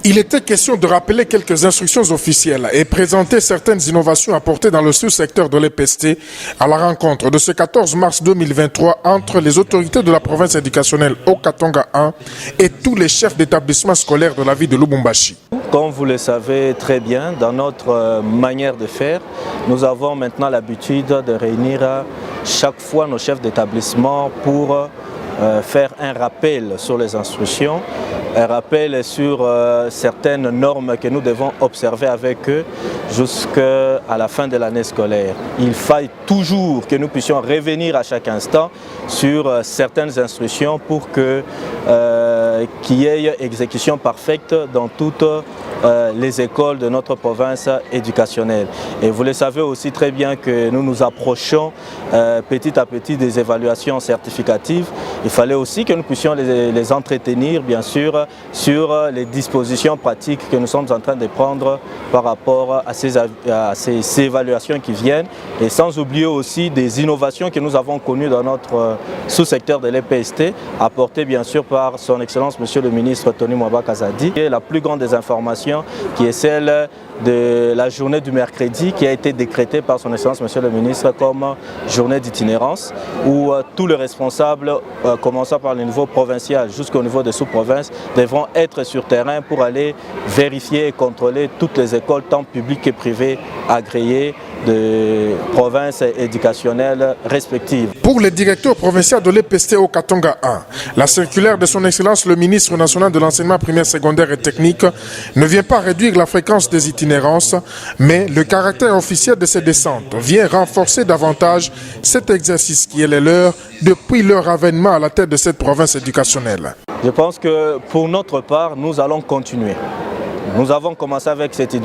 Il était question de rappeler quelques instructions officielles et présenter certaines innovations apportées dans le sous-secteur de l'EPST à la rencontre de ce 14 mars 2023 entre les autorités de la province éducationnelle Haut-Katanga 1 et tous les chefs d'établissement scolaire de la ville de Lubumbashi. Comme vous le savez très bien, dans notre manière de faire, nous avons maintenant l'habitude de réunir chaque fois nos chefs d'établissement pour faire un rappel sur les instructions, un rappel sur certaines normes que nous devons observer avec eux jusqu'à la fin de l'année scolaire. Il faille toujours que nous puissions revenir à chaque instant sur certaines instructions pour qu'il y ait exécution parfaite dans toutes les écoles de notre province éducationnelle. Et vous le savez aussi très bien que nous nous approchons petit à petit des évaluations certificatives. Il fallait aussi que nous puissions les entretenir, bien sûr, sur les dispositions pratiques que nous sommes en train de prendre par rapport à ces évaluations qui viennent, et sans oublier aussi des innovations que nous avons connues dans notre sous-secteur de l'EPST, apportées bien sûr par son Excellence Monsieur le ministre Tony Mwaba Kazadi. Et la plus grande des informations qui est celle de la journée du mercredi qui a été décrétée par son Excellence Monsieur le ministre comme journée d'itinérance, où tous les responsables, commençant par le niveau provincial jusqu'au niveau des sous-provinces, devront être sur terrain pour aller vérifier et contrôler toutes les écoles, tant publiques que privées, agréées de provinces éducationnelles respectives. Pour le directeur provincial de l'EPST au Katanga 1, la circulaire de son Excellence le ministre national de l'enseignement primaire, secondaire et technique ne vient pas réduire la fréquence des itinérances, mais le caractère officiel de ces descentes vient renforcer davantage cet exercice qui est le leur depuis leur avènement à la tête de cette province éducationnelle. Je pense que pour notre part, nous allons continuer. Nous avons commencé avec cette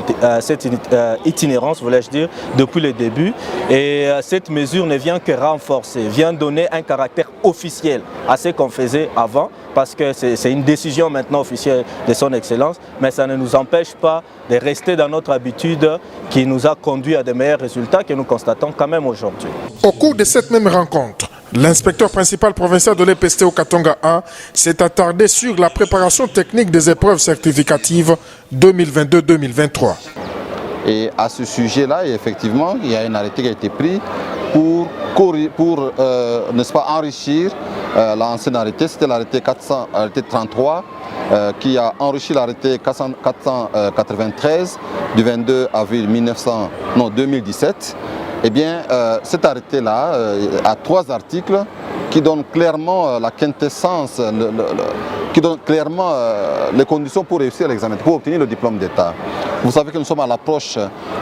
itinérance, voulais-je dire, depuis le début, et cette mesure ne vient que renforcer, vient donner un caractère officiel à ce qu'on faisait avant, parce que c'est une décision maintenant officielle de son Excellence, mais ça ne nous empêche pas de rester dans notre habitude qui nous a conduit à de meilleurs résultats que nous constatons quand même aujourd'hui. Au cours de cette même rencontre, l'inspecteur principal provincial de l'EPST au Katanga 1 s'est attardé sur la préparation technique des épreuves certificatives 2022-2023. Et à ce sujet-là, effectivement, il y a un arrêté qui a été pris pour n'est-ce pas, enrichir l'ancien arrêté. C'était l'arrêté 33 qui a enrichi l'arrêté 493 du 22 avril 2017. Eh bien, cet arrêté-là a 3 articles qui donnent clairement la quintessence, qui donnent clairement les conditions pour réussir l'examen, pour obtenir le diplôme d'État. Vous savez que nous sommes à l'approche,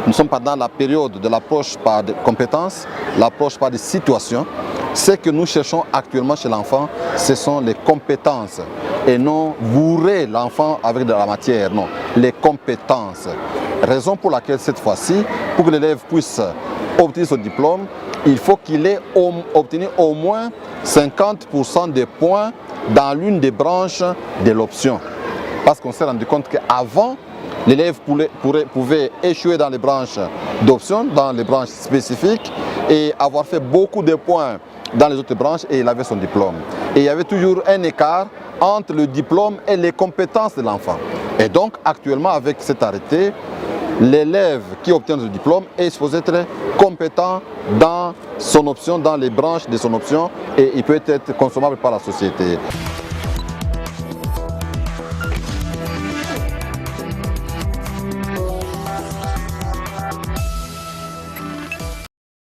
nous sommes pendant la période de l'approche par des compétences, l'approche par des situations. Ce que nous cherchons actuellement chez l'enfant, ce sont les compétences et non bourrer l'enfant avec de la matière, non, les compétences. Raison pour laquelle cette fois-ci, pour que l'élève puisse obtenir ce diplôme, il faut qu'il ait obtenu au moins 50% des points dans l'une des branches de l'option. Parce qu'on s'est rendu compte qu'avant, l'élève pouvait échouer dans les branches d'option, dans les branches spécifiques, et avoir fait beaucoup de points dans les autres branches et il avait son diplôme. Et il y avait toujours un écart entre le diplôme et les compétences de l'enfant. Et donc actuellement avec cet arrêté, l'élève qui obtient ce diplôme est supposé être compétent dans son option, dans les branches de son option, et il peut être consommable par la société.